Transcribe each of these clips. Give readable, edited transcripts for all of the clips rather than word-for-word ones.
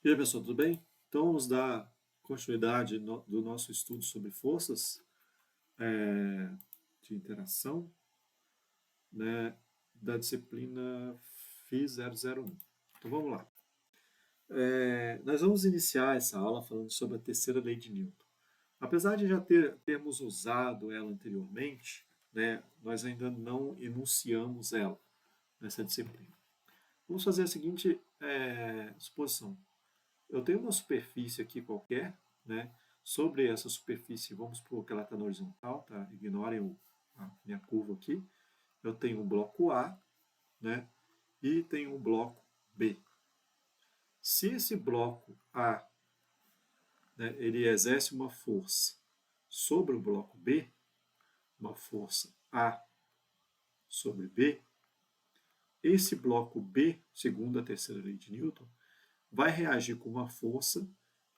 E aí, pessoal, tudo bem? Então, vamos dar continuidade do nosso estudo sobre forças de interação, né, da disciplina FI 001. Então, vamos lá. Nós vamos iniciar essa aula falando sobre a terceira lei de Newton. Apesar de já termos usado ela anteriormente, né, nós ainda não enunciamos ela nessa disciplina. Vamos fazer a seguinte suposição. Eu tenho uma superfície aqui qualquer, né? Sobre essa superfície, vamos supor que ela está na horizontal, tá? Ignorem a minha curva aqui. Eu tenho um bloco A, né? E tenho um bloco B. Se esse bloco A, né, ele exerce uma força sobre o bloco B, uma força A sobre B, esse bloco B, segundo a terceira lei de Newton, vai reagir com uma força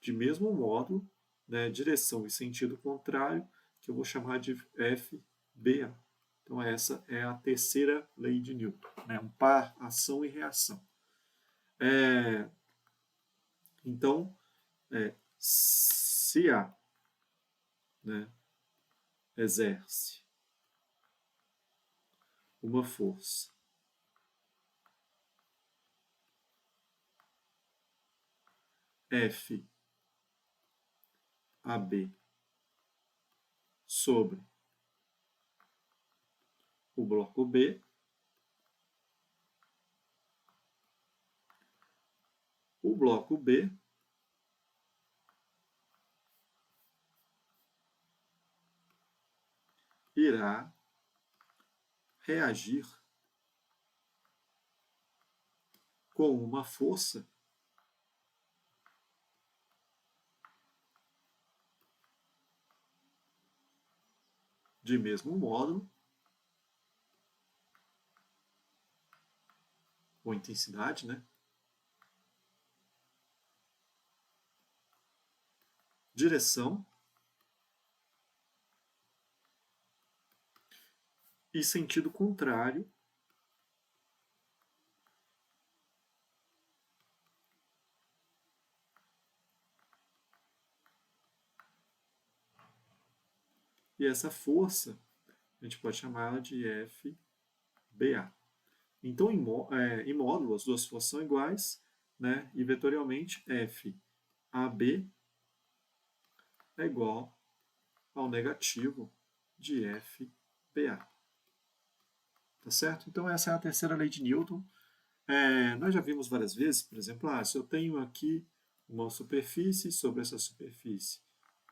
de mesmo modo, né, direção e sentido contrário, que eu vou chamar de FBA. Então, essa é a terceira lei de Newton, né, um par, ação e reação. Então, se A, né, exerce uma força FAB sobre o bloco B, o bloco B irá reagir com uma força de mesmo modo ou intensidade, né? Direção e sentido contrário e essa força a gente pode chamá-la de FBA. Então, em módulo, as duas forças são iguais, né? E vetorialmente FAB é igual ao negativo de FBA. Tá certo? Então, essa é a terceira lei de Newton. Nós já vimos várias vezes, por exemplo, se eu tenho aqui uma superfície, sobre essa superfície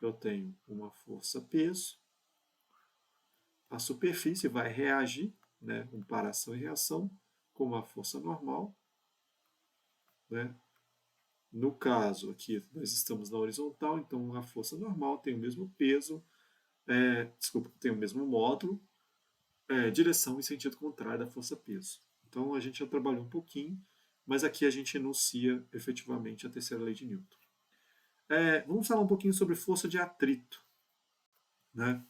eu tenho uma força-peso, a superfície vai reagir, né, comparação e reação, com uma força normal. Né? No caso aqui, nós estamos na horizontal, então a força normal tem o mesmo peso, tem o mesmo módulo, direção e sentido contrário da força-peso. Então a gente já trabalhou um pouquinho, mas aqui a gente enuncia efetivamente a terceira lei de Newton. Vamos falar um pouquinho sobre força de atrito. Né?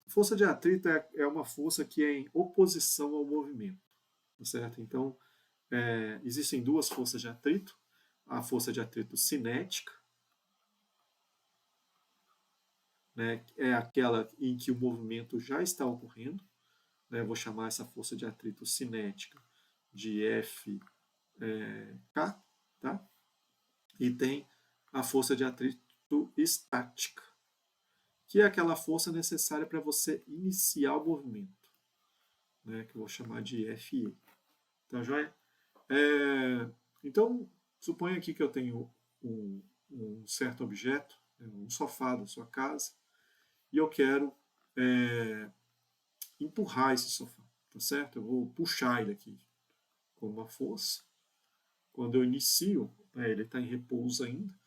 Força de atrito é uma força que é em oposição ao movimento. Tá certo? Então, existem duas forças de atrito. A força de atrito cinética, né, é aquela em que o movimento já está ocorrendo. Né, vou chamar essa força de atrito cinética de FK. Tá? E tem a força de atrito estática, que é aquela força necessária para você iniciar o movimento, né, que eu vou chamar de FE. Tá joia? Então, suponha aqui que eu tenho um certo objeto, um sofá da sua casa, e eu quero empurrar esse sofá, tá certo? Eu vou puxar ele aqui com uma força. Quando eu inicio, ele está em repouso ainda.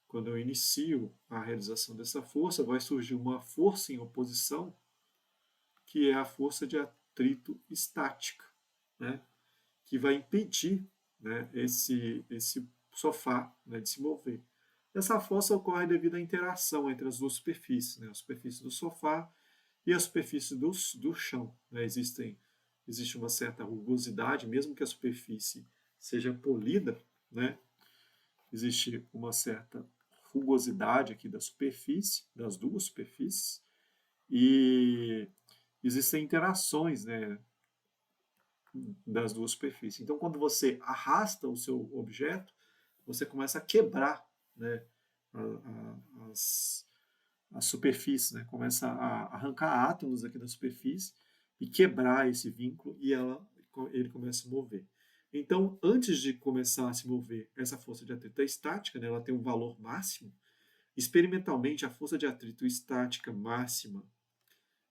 Quando eu inicio a realização dessa força, vai surgir uma força em oposição, que é a força de atrito estática, né? Que vai impedir, né, esse sofá, né, de se mover. Essa força ocorre devido à interação entre as duas superfícies, né, a superfície do sofá e a superfície do chão. Né, existe uma certa rugosidade, mesmo que a superfície seja polida, né, existe uma certa rugosidade aqui da superfície, das duas superfícies, e existem interações, né, das duas superfícies. Então, quando você arrasta o seu objeto, você começa a quebrar, né, as, as superfícies, né, começa a arrancar átomos aqui da superfície e quebrar esse vínculo e ele começa a mover. Então, antes de começar a se mover, essa força de atrito é estática, né, ela tem um valor máximo. Experimentalmente, a força de atrito estática máxima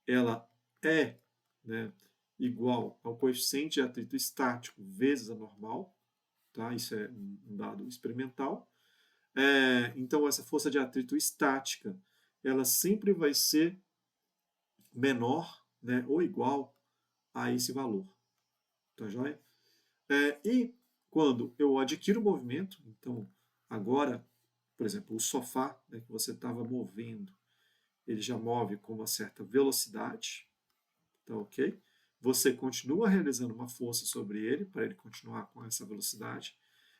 ela é, né, igual ao coeficiente de atrito estático vezes a normal, tá? Isso é um dado experimental. Então, essa força de atrito estática, ela sempre vai ser menor, né, ou igual a esse valor, tá joia? E quando eu adquiro movimento, então agora, por exemplo, o sofá, né, que você estava movendo, ele já move com uma certa velocidade, tá ok? Você continua realizando uma força sobre ele, para ele continuar com essa velocidade.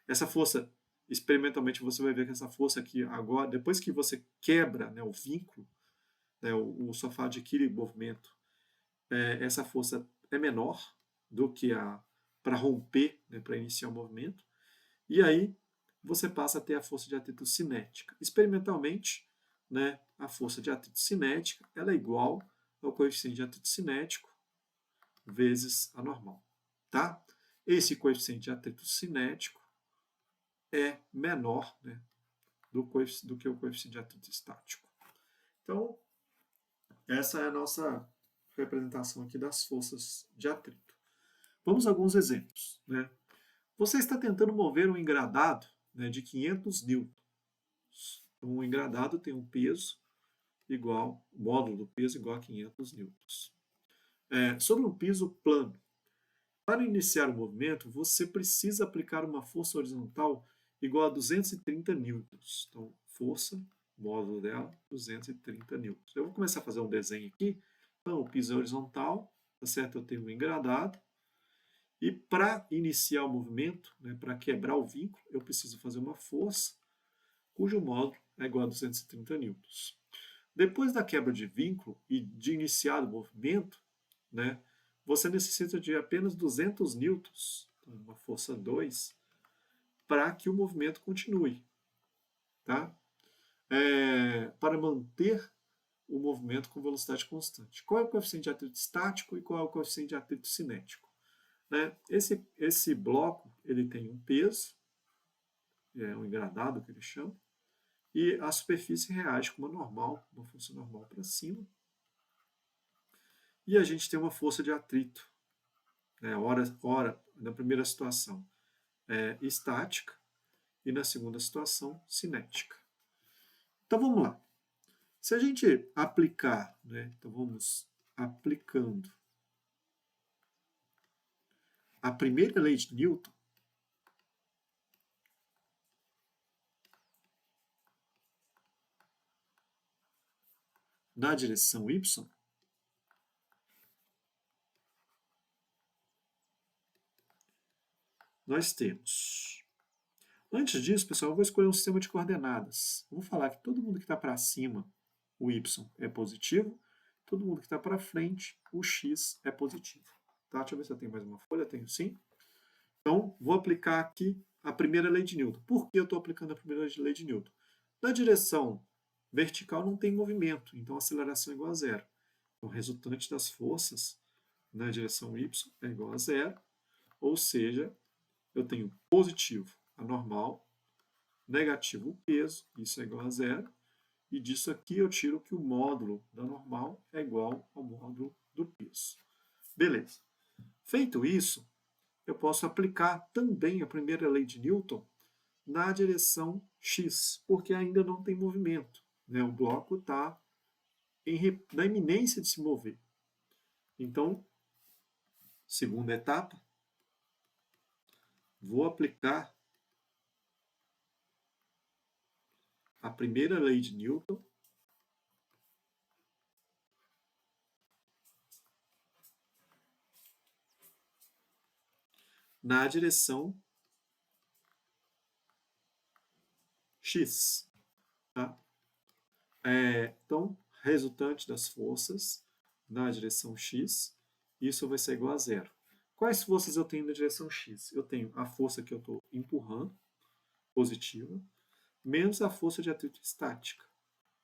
Essa força, experimentalmente, você vai ver que essa força aqui, agora, depois que você quebra, né, o vínculo, né, o sofá adquire movimento, essa força é menor do que a para romper, né, para iniciar o movimento, e aí você passa a ter a força de atrito cinética. Experimentalmente, né, a força de atrito cinética ela é igual ao coeficiente de atrito cinético vezes a normal. Tá? Esse coeficiente de atrito cinético é menor, né, do que o coeficiente de atrito estático. Então, essa é a nossa representação aqui das forças de atrito. Vamos a alguns exemplos. Né? Você está tentando mover um engradado, né, de 500 newtons. Um engradado tem um peso igual, o módulo do peso igual a 500 newtons. Sobre um piso plano, para iniciar o movimento, você precisa aplicar uma força horizontal igual a 230 newtons. Então, força, módulo dela, 230 newtons. Eu vou começar a fazer um desenho aqui. Então, o piso é horizontal, tá certo? Eu tenho um engradado. E para iniciar o movimento, né, para quebrar o vínculo, eu preciso fazer uma força cujo módulo é igual a 230 newtons. Depois da quebra de vínculo e de iniciar o movimento, né, você necessita de apenas 200 newtons, então uma força 2, para que o movimento continue. Tá? Para manter o movimento com velocidade constante. Qual é o coeficiente de atrito estático e qual é o coeficiente de atrito cinético? Né? Esse bloco ele tem um peso, um engradado que ele chama, e a superfície reage com uma força normal para cima. E a gente tem uma força de atrito, né? ora na primeira situação estática e na segunda situação cinética. Então vamos lá. Se a gente aplicar, né? Então vamos aplicando a primeira lei de Newton, na direção y, nós temos. Antes disso, pessoal, eu vou escolher um sistema de coordenadas. Eu vou falar que todo mundo que está para cima, o y é positivo, todo mundo que está para frente, o x é positivo. Tá? Deixa eu ver se eu tenho mais uma folha. Tenho sim. Então, vou aplicar aqui a primeira lei de Newton. Por que eu estou aplicando a primeira lei de Newton? Na direção vertical não tem movimento, então a aceleração é igual a zero. O resultante das forças na direção y é igual a zero, ou seja, eu tenho positivo a normal, negativo o peso, isso é igual a zero, e disso aqui eu tiro que o módulo da normal é igual ao módulo do peso. Beleza. Feito isso, eu posso aplicar também a primeira lei de Newton na direção x, porque ainda não tem movimento. Né? O bloco está na iminência de se mover. Então, segunda etapa, vou aplicar a primeira lei de Newton na direção x. Tá? Então, resultante das forças na direção x, isso vai ser igual a zero. Quais forças eu tenho na direção x? Eu tenho a força que eu estou empurrando, positiva, menos a força de atrito estática.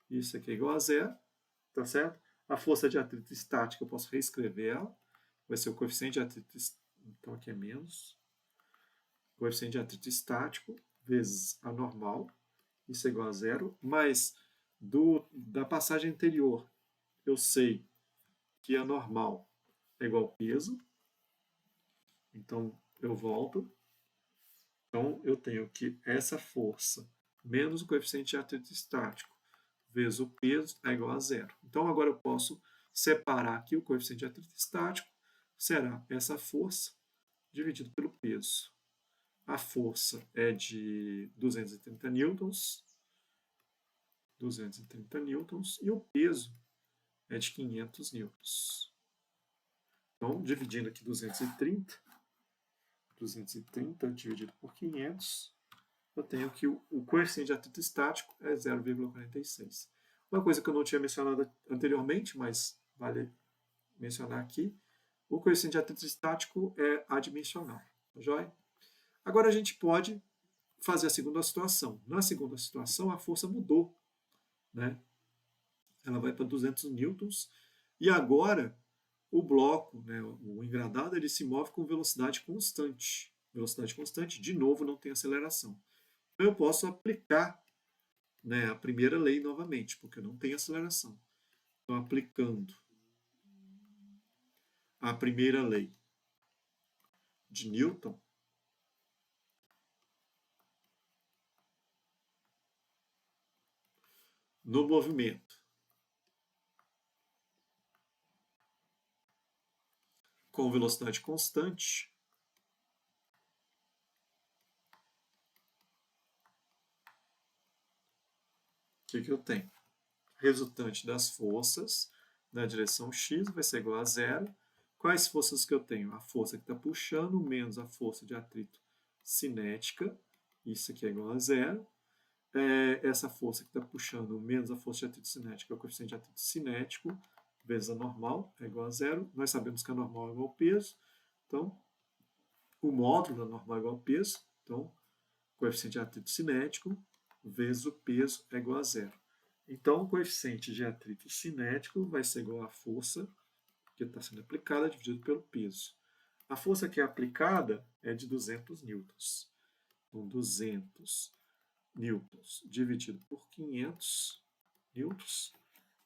Isso aqui é igual a zero, tá certo? A força de atrito estática eu posso reescrever ela, vai ser o coeficiente de atrito, então aqui é menos, coeficiente de atrito estático vezes a normal, isso é igual a zero, mas da passagem anterior eu sei que a normal é igual ao peso, então eu volto, então eu tenho que essa força menos o coeficiente de atrito estático vezes o peso é igual a zero. Então agora eu posso separar aqui o coeficiente de atrito estático, será essa força dividido pelo peso. A força é de 230 newtons, e o peso é de 500 newtons. Então, dividindo aqui 230 dividido por 500, eu tenho que o coeficiente de atrito estático é 0,46. Uma coisa que eu não tinha mencionado anteriormente, mas vale mencionar aqui, o coeficiente de atrito estático é adimensional. Tá joia? Agora a gente pode fazer a segunda situação. Na segunda situação, a força mudou, né? Ela vai para 200 newtons, e agora o bloco, né, o engradado, ele se move com velocidade constante. Velocidade constante, de novo, não tem aceleração. Então eu posso aplicar, né, a primeira lei novamente, porque não tem aceleração. Então, aplicando a primeira lei de Newton, no movimento com velocidade constante, o que eu tenho? Resultante das forças na direção x vai ser igual a zero. Quais forças que eu tenho? A força que está puxando menos a força de atrito cinética, isso aqui é igual a zero. Essa força que está puxando menos a força de atrito cinética é o coeficiente de atrito cinético, vezes a normal, é igual a zero. Nós sabemos que a normal é igual ao peso, então o módulo da normal é igual ao peso, então coeficiente de atrito cinético vezes o peso é igual a zero. Então, o coeficiente de atrito cinético vai ser igual à força que está sendo aplicada dividido pelo peso. A força que é aplicada é de 200 newtons. Então, 200 newtons dividido por 500 newtons.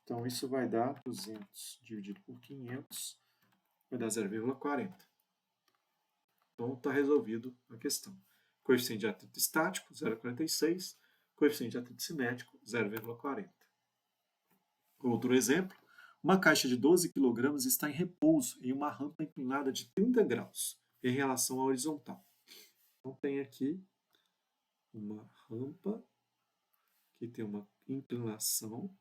Então, isso vai dar 200 dividido por 500, vai dar 0,40. Então, está resolvido a questão. Coeficiente de atrito estático, 0,46. Coeficiente de atrito cinético, 0,40. Outro exemplo, uma caixa de 12 kg está em repouso em uma rampa inclinada de 30 graus em relação à horizontal. Então tem aqui uma rampa que tem uma inclinação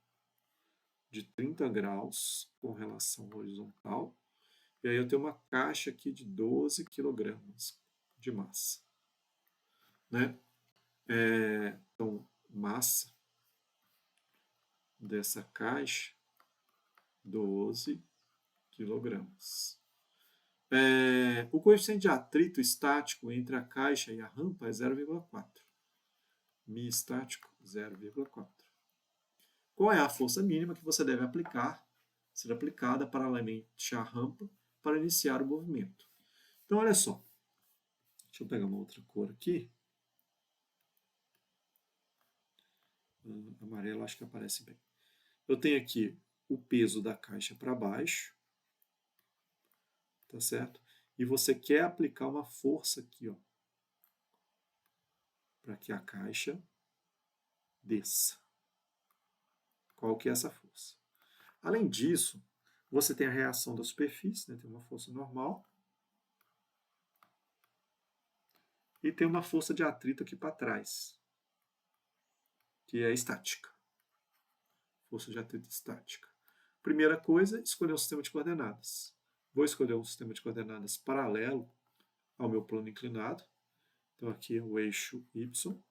de 30 graus com relação à horizontal. E aí eu tenho uma caixa aqui de 12 kg de massa. Né? Então, massa dessa caixa, 12 kg. O coeficiente de atrito estático entre a caixa e a rampa é 0,4. Mi estático, 0,4. Qual é a força mínima que você deve aplicar, ser aplicada paralelamente à rampa para iniciar o movimento? Então, olha só. Deixa eu pegar uma outra cor aqui. Amarelo acho que aparece bem. Eu tenho aqui o peso da caixa para baixo, tá certo? E você quer aplicar uma força aqui, ó, para que a caixa desça. Qual que é essa força? Além disso, você tem a reação da superfície, né? Tem uma força normal, e tem uma força de atrito aqui para trás, que é estática. Força de atrito estática. Primeira coisa, escolher um sistema de coordenadas. Vou escolher um sistema de coordenadas paralelo ao meu plano inclinado. Então aqui é o eixo Y.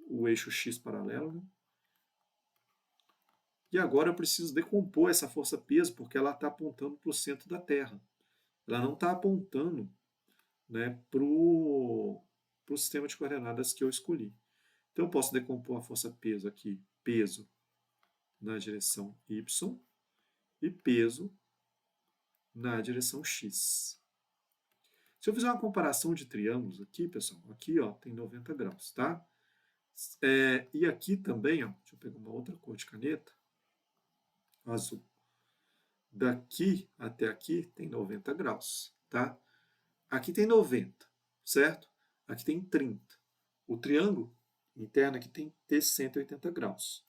o eixo x paralelo, né? E agora eu preciso decompor essa força-peso, porque ela está apontando para o centro da Terra. Ela não está apontando, né, para o sistema de coordenadas que eu escolhi. Então eu posso decompor a força-peso aqui, peso na direção y e peso na direção x. Se eu fizer uma comparação de triângulos aqui, pessoal, aqui ó, tem 90 graus, tá? E aqui também, ó, deixa eu pegar uma outra cor de caneta, azul. Daqui até aqui tem 90 graus, tá? Aqui tem 90, certo? Aqui tem 30. O triângulo interno aqui tem que ter 180 graus.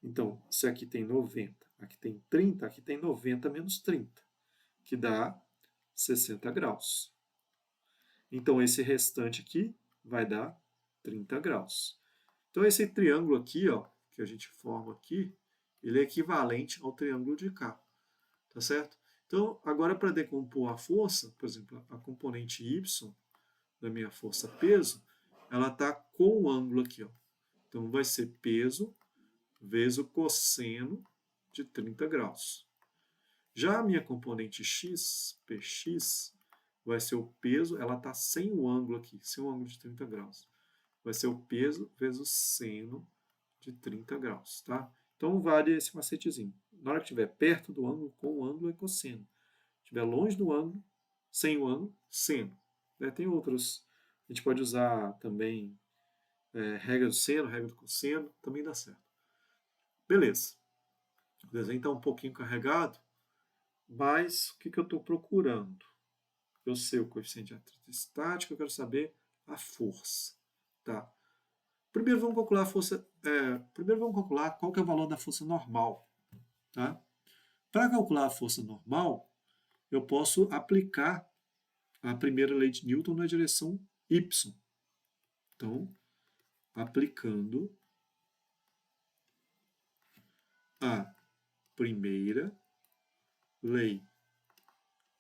Então, se aqui tem 90, aqui tem 30, aqui tem 90 menos 30, que dá 60 graus. Então, esse restante aqui vai dar 30 graus. Então, esse triângulo aqui, ó, que a gente forma aqui, ele é equivalente ao triângulo de cá. Tá certo? Então, agora para decompor a força, por exemplo, a componente y da minha força peso, ela está com o ângulo aqui. Ó. Então, vai ser peso vezes o cosseno de 30 graus. Já a minha componente x, px, vai ser o peso, ela está sem o ângulo aqui, sem o ângulo de 30 graus. Vai ser o peso vezes o seno de 30 graus, tá? Então, vale esse macetezinho. Na hora que estiver perto do ângulo, com o ângulo é cosseno. Se estiver longe do ângulo, sem o ângulo, seno. Tem outros. A gente pode usar também regra do seno, regra do cosseno, também dá certo. Beleza. O desenho está um pouquinho carregado, mas o que eu estou procurando? Eu sei o coeficiente de atrito estático, eu quero saber a força. Tá? Primeiro vamos calcular a força. Primeiro vamos calcular qual que é o valor da força normal. Tá? Para calcular a força normal, eu posso aplicar a primeira lei de Newton na direção y. Então, aplicando a primeira lei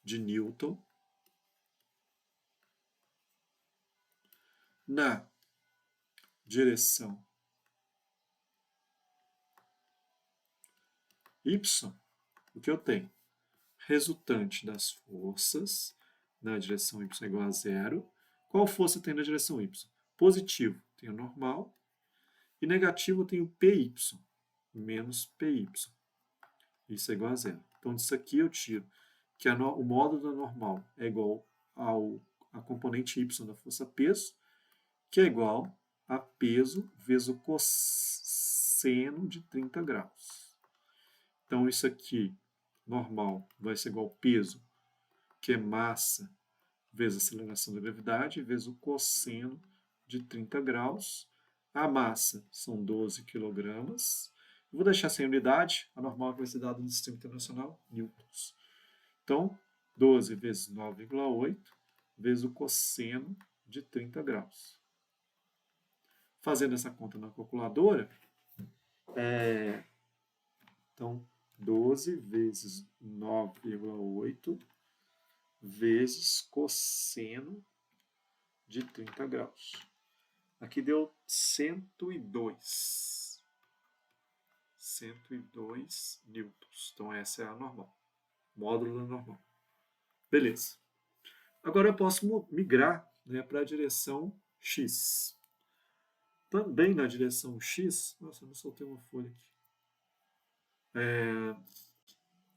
de Newton na direção y, o que eu tenho? Resultante das forças na direção y é igual a zero. Qual força tem na direção y? Positivo tem o normal e negativo tem o py, menos py. Isso é igual a zero. Então, disso aqui eu tiro que o módulo da normal é igual a componente y da força peso, que é igual a peso vezes o cosseno de 30 graus. Então, isso aqui, normal, vai ser igual ao peso, que é massa vezes a aceleração da gravidade, vezes o cosseno de 30 graus. A massa são 12 quilogramas. Vou deixar sem unidade, a normal que vai ser dada no Sistema Internacional, newtons. Então, 12 vezes 9,8 vezes o cosseno de 30 graus. Fazendo essa conta na calculadora, então, 12 vezes 9,8 vezes cosseno de 30 graus. Aqui deu 102. 102 newtons. Então, essa é a normal. Módulo da normal. Beleza. Agora eu posso migrar, né, para a direção x. Também na direção x... Nossa, eu não soltei uma folha aqui.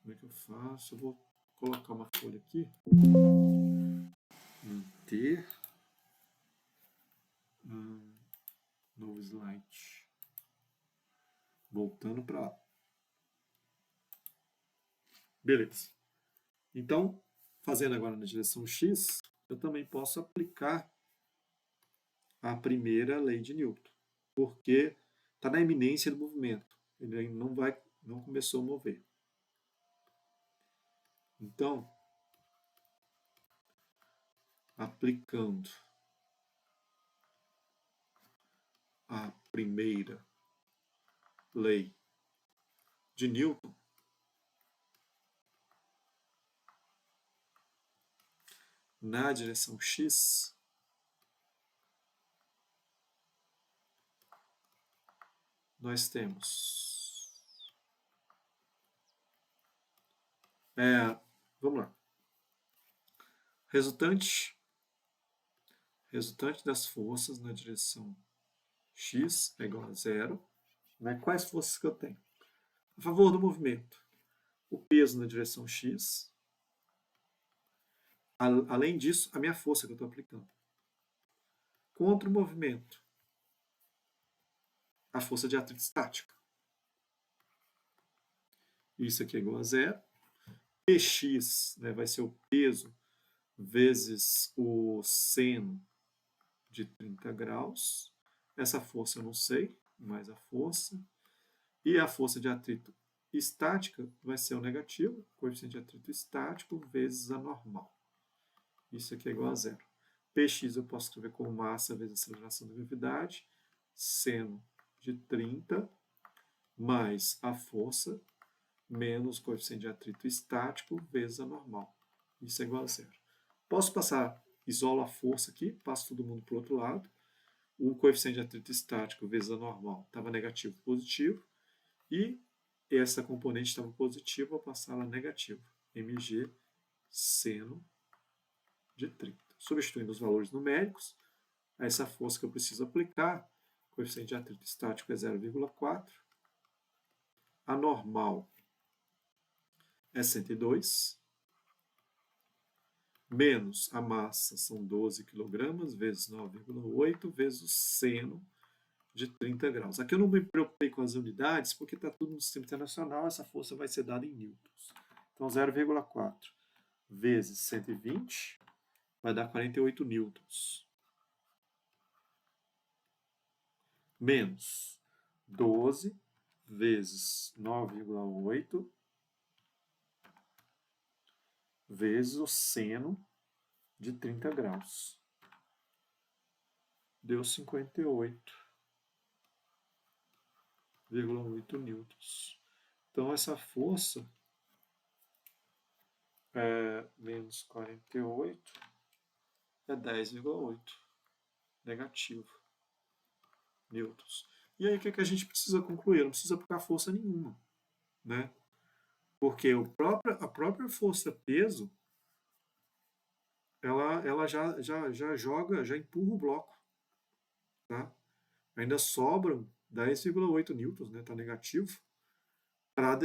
Como é que eu faço? Eu vou colocar uma folha aqui. Manter. Novo slide. Voltando para lá. Beleza. Então, fazendo agora na direção x, eu também posso aplicar a primeira lei de Newton, porque está na iminência do movimento. Ele não começou a mover. Então, aplicando a primeira lei de Newton, na direção x, nós temos... vamos lá. Resultante das forças na direção x é igual a zero. Né? Quais forças que eu tenho? A favor do movimento, o peso na direção x. Além disso, a minha força que eu estou aplicando. Contra o movimento, a força de atrito estática. Isso aqui é igual a zero. Px, né, vai ser o peso vezes o seno de 30 graus. Essa força eu não sei, mais a força. E a força de atrito estática vai ser o negativo, coeficiente de atrito estático, vezes a normal. Isso aqui é igual a zero. Px eu posso escrever como massa vezes aceleração da gravidade, seno de 30, mais a força, menos o coeficiente de atrito estático, vezes a normal. Isso é igual a zero. Posso passar, isolo a força aqui, passo todo mundo para o outro lado. O coeficiente de atrito estático vezes a normal estava negativo, positivo. E essa componente estava positiva, vou passar ela negativa. mg seno de 30. Substituindo os valores numéricos, essa força que eu preciso aplicar, o coeficiente de atrito estático é 0,4. A normal é 102. Menos a massa são 12 kg, vezes 9,8, vezes o seno de 30 graus. Aqui eu não me preocupei com as unidades, porque está tudo no sistema internacional, essa força vai ser dada em newtons. Então, 0,4 vezes 120 vai dar 48 newtons. Menos 12 vezes 9,8 vezes o seno de 30 graus. Deu 58,8 newtons. Então, essa força menos 48 é 10,8 negativo newtons. E aí, o que a gente precisa concluir? Não precisa aplicar força nenhuma, né? Porque a própria força-peso, ela já joga, já empurra o bloco. Tá? Ainda sobram 10,8 newtons, né? Está negativo, para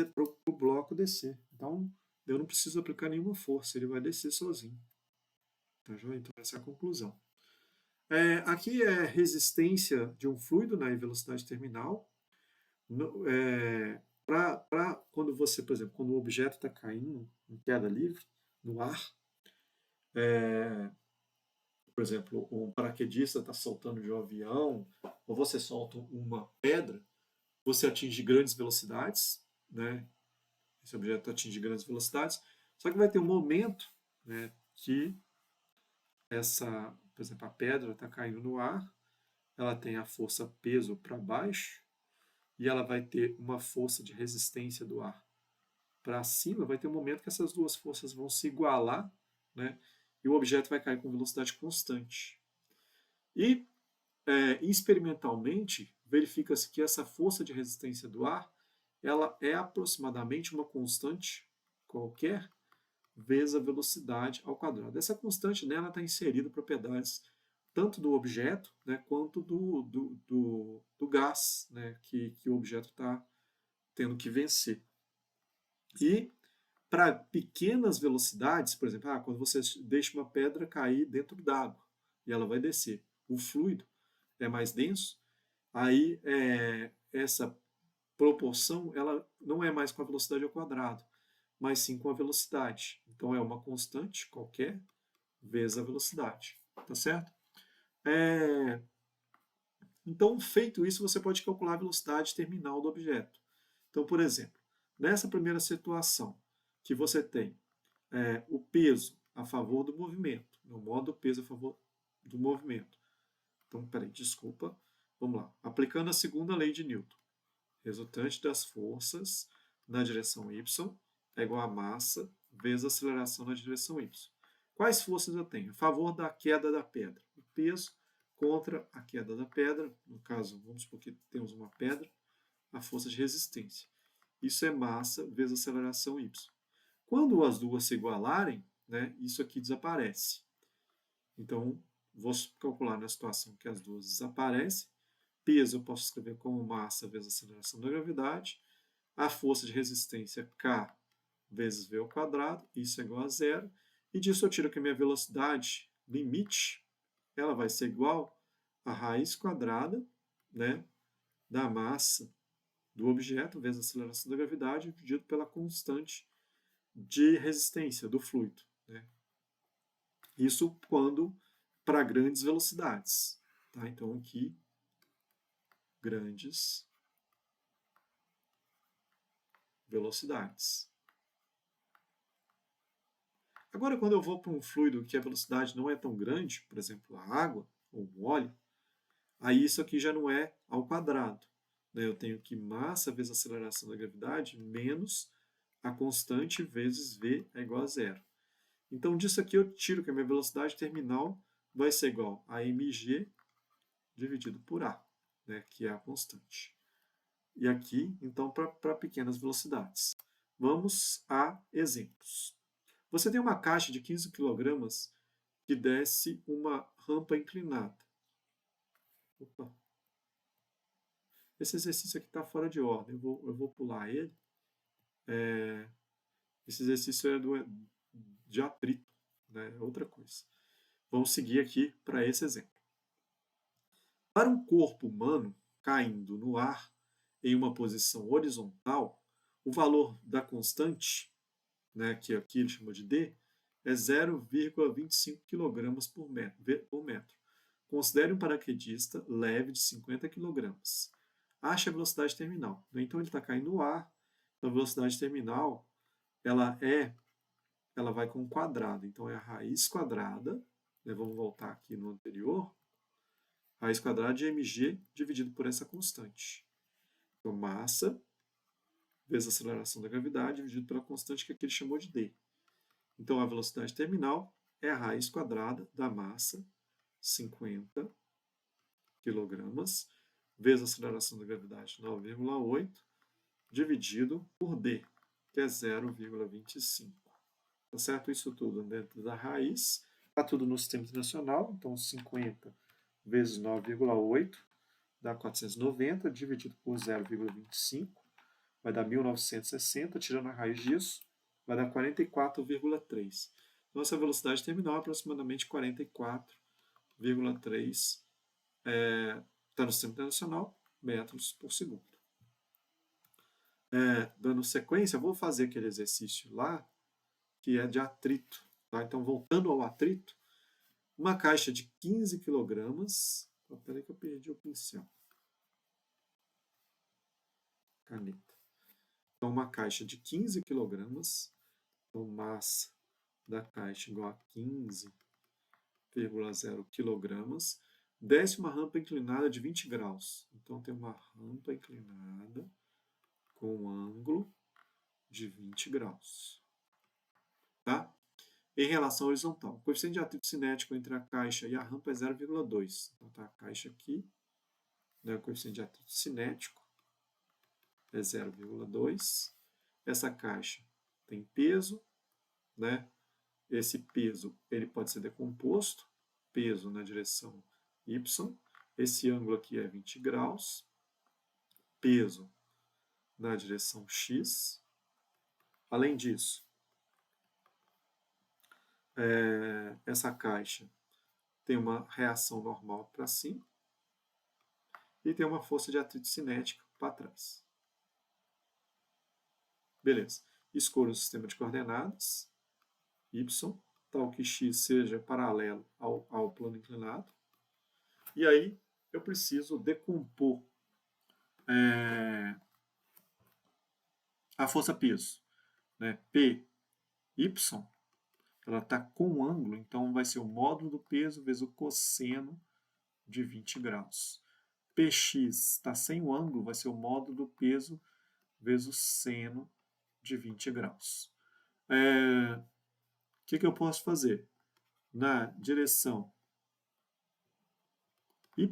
o bloco descer. Então, eu não preciso aplicar nenhuma força, ele vai descer sozinho. Tá, joia? Então, essa é a conclusão. Aqui é resistência de um fluido, né, e velocidade terminal. Para quando você, por exemplo, quando o objeto está caindo em queda livre, no ar, por exemplo, um paraquedista está saltando de um avião, ou você solta uma pedra, você atinge grandes velocidades, né? Esse objeto atinge grandes velocidades, só que vai ter um momento, né, que por exemplo, a pedra está caindo no ar, ela tem a força peso para baixo, e ela vai ter uma força de resistência do ar para cima, vai ter um momento que essas duas forças vão se igualar, né, e o objeto vai cair com velocidade constante. E, experimentalmente, verifica-se que essa força de resistência do ar ela é aproximadamente uma constante qualquer vezes a velocidade ao quadrado. Essa constante nela está inserida propriedades tanto do objeto, né, quanto do gás, né, que o objeto está tendo que vencer. E para pequenas velocidades, por exemplo, quando você deixa uma pedra cair dentro d'água e ela vai descer, o fluido é mais denso, aí essa proporção ela não é mais com a velocidade ao quadrado, mas sim com a velocidade. Então é uma constante qualquer vezes a velocidade, tá certo? Então, feito isso, você pode calcular a velocidade terminal do objeto. Então, por exemplo, nessa primeira situação, que você tem o peso a favor do movimento, no modo peso a favor do movimento. Então, peraí, desculpa. Vamos lá. Aplicando a segunda lei de Newton. Resultante das forças na direção y é igual a massa vezes a aceleração na direção y. Quais forças eu tenho? A favor da queda da pedra. O peso contra a queda da pedra. No caso, vamos supor que temos uma pedra. a força de resistência. Isso é massa vezes aceleração y. Quando as duas se igualarem, né, isso aqui desaparece. Então, vou calcular na situação que as duas desaparecem. Peso eu posso escrever como massa vezes aceleração da gravidade. A força de resistência K vezes V ao quadrado, isso é igual a zero. E disso eu tiro que a minha velocidade limite, ela vai ser igual a raiz quadrada, né, da massa do objeto vezes a aceleração da gravidade dividido pela constante de resistência do fluido, né? Isso quando para grandes velocidades. Tá? Então, aqui, grandes velocidades. Agora, quando eu vou para um fluido que a velocidade não é tão grande, por exemplo, a água ou o óleo, aí isso aqui já não é ao quadrado. Né? Eu tenho que massa vezes a aceleração da gravidade menos a constante vezes V é igual a zero. Então, disso aqui eu tiro que a minha velocidade terminal vai ser igual a mg dividido por A, né, que é a constante. E aqui, então, para pequenas velocidades. Vamos a exemplos. Você tem uma caixa de 15 kg que desce uma rampa inclinada. Opa. Esse exercício aqui está fora de ordem, eu vou pular ele. Esse exercício é de atrito, né, é outra coisa. Vamos seguir aqui para esse exemplo. Para um corpo humano caindo no ar em uma posição horizontal, o valor da constante, né, que aqui ele chama de D, é 0,25 kg por metro. Considere um paraquedista leve de 50 kg. Ache a velocidade terminal. Então ele está caindo no ar, então a velocidade terminal ela vai com um quadrado. Então é a raiz quadrada, né, vamos voltar aqui no anterior, raiz quadrada de mg dividido por essa constante. Então, massa vezes a aceleração da gravidade dividido pela constante que aqui ele chamou de D. Então, a velocidade terminal é a raiz quadrada da massa, 50 kg, vezes a aceleração da gravidade, 9,8, dividido por D, que é 0,25. Tá certo? Isso tudo dentro da raiz. Está tudo no sistema internacional, então 50 vezes 9,8 dá 490, dividido por 0,25, vai dar 1960, tirando a raiz disso, vai dar 44,3. Então, essa velocidade terminal é aproximadamente 44,3, está no sistema internacional, metros por segundo. Dando sequência, eu vou fazer aquele exercício lá, que é de atrito. Tá? Então, voltando ao atrito, uma caixa de 15 kg. Espera aí que eu perdi o pincel. Caneta. Então, uma caixa de 15 kg, então massa da caixa igual a 15,0 kg, desce uma rampa inclinada de 20 graus. Então, tem uma rampa inclinada com um ângulo de 20 graus. Tá? Em relação à horizontal, o coeficiente de atrito cinético entre a caixa e a rampa é 0,2. Então, tá a caixa aqui, né, o coeficiente de atrito cinético é 0,2. Essa caixa tem peso, né? Esse peso ele pode ser decomposto, peso na direção y, esse ângulo aqui é 20 graus, peso na direção x. Além disso, essa caixa tem uma reação normal para cima e tem uma força de atrito cinético para trás. Beleza. Escolha o sistema de coordenadas y, tal que x seja paralelo ao plano inclinado. E aí eu preciso decompor a força-peso. Né? P, y, ela está com ângulo, então vai ser o módulo do peso vezes o cosseno de 20 graus. Px está sem o ângulo, vai ser o módulo do peso vezes o seno de 20 graus. O que eu posso fazer? Na direção y,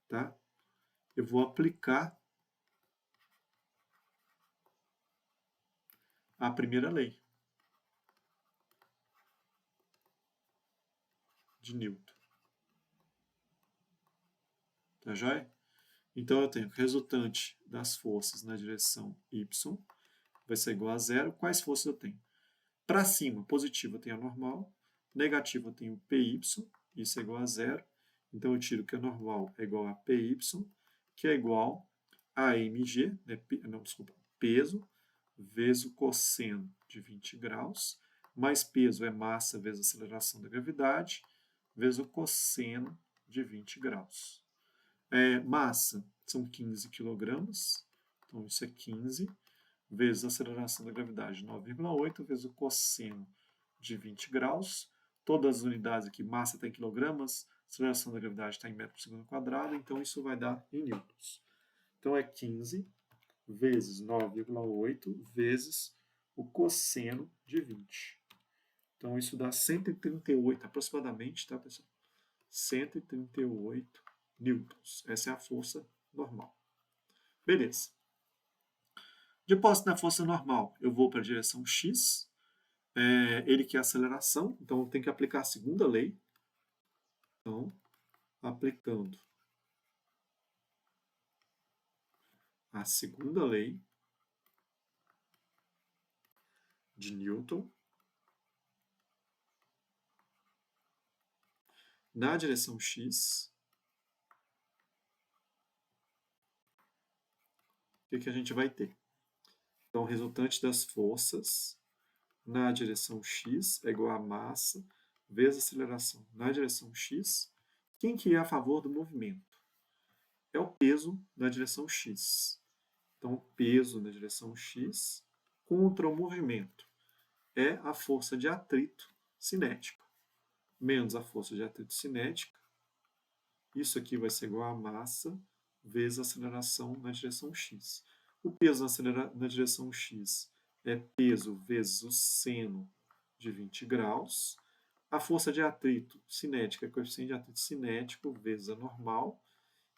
tá? Eu vou aplicar a primeira lei de Newton. Tá joia? Então eu tenho que o resultante das forças na direção y vai ser igual a zero. Quais forças eu tenho? Para cima, positivo eu tenho a normal, negativo eu tenho o py, isso é igual a zero. Então eu tiro que a normal é igual a py, que é igual a mg, né, peso, vezes o cosseno de 20 graus, mais peso é massa vezes a aceleração da gravidade, vezes o cosseno de 20 graus. Massa são 15 quilogramas, então isso é 15, vezes a aceleração da gravidade, 9,8, vezes o cosseno de 20 graus. Todas as unidades aqui, massa está em quilogramas, aceleração da gravidade está em metro por segundo quadrado, então isso vai dar em newtons. Então é 15 vezes 9,8 vezes o cosseno de 20. Então isso dá 138 aproximadamente, tá, pessoal? 138 newtons. Essa é a força normal. Beleza. Depois da força normal, eu vou para a direção x. Ele quer aceleração, então eu tenho que aplicar a segunda lei. Então, aplicando a segunda lei de Newton na direção x, o que a gente vai ter? Então, o resultante das forças na direção x é igual a massa vezes a aceleração na direção x. Quem que é a favor do movimento? É o peso na direção x. Então, o peso na direção x contra o movimento é a força de atrito cinético, menos a força de atrito cinética. Isso aqui vai ser igual a massa vezes a aceleração na direção x. O peso na direção x é peso vezes o seno de 20 graus. A força de atrito cinética é coeficiente de atrito cinético vezes a normal.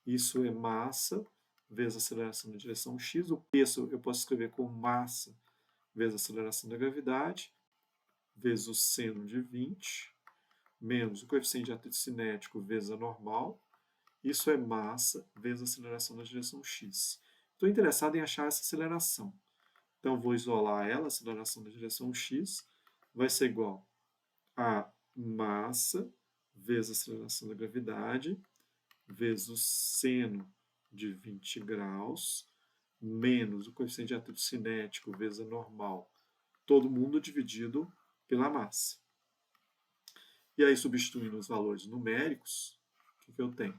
Isso é massa vezes a aceleração na direção x. O peso eu posso escrever como massa vezes a aceleração da gravidade, vezes o seno de 20, menos o coeficiente de atrito cinético vezes a normal. Isso é massa vezes a aceleração na direção x. Estou interessado em achar essa aceleração. Então, vou isolar ela, a aceleração na direção x vai ser igual a massa vezes a aceleração da gravidade, vezes o seno de 20 graus, menos o coeficiente de atrito cinético vezes a normal, todo mundo dividido pela massa. E aí, substituindo os valores numéricos, o que eu tenho?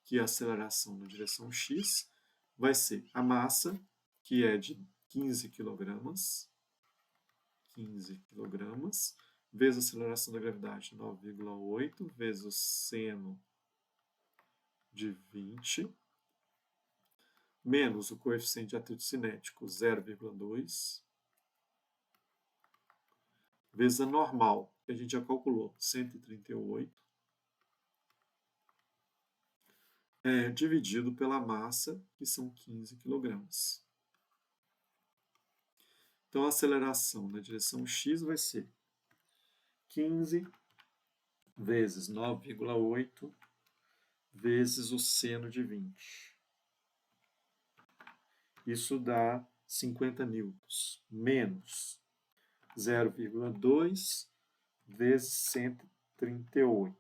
Que a aceleração na direção x vai ser a massa, que é de 15 kg, vezes a aceleração da gravidade, 9,8, vezes o seno de 20, menos o coeficiente de atrito cinético, 0,2, vezes a normal, que a gente já calculou, 138, dividido pela massa, que são 15 kg. Então, a aceleração na direção x vai ser 15 vezes 9,8 vezes o seno de 20. Isso dá 50 newtons, menos 0,2 vezes 138.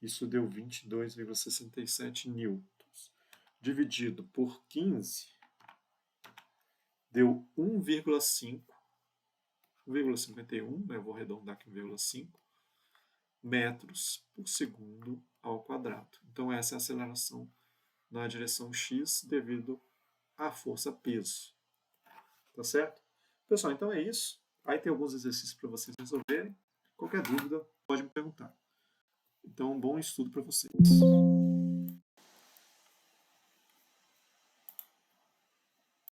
Isso deu 22,67 newtons. Dividido por 15, deu 1,51, né? Eu vou arredondar aqui 1,5, metros por segundo ao quadrado. Então, essa é a aceleração na direção x devido à força peso. Tá certo? Pessoal, então é isso. Aí tem alguns exercícios para vocês resolverem. Qualquer dúvida, pode me perguntar. Então, um bom estudo para vocês.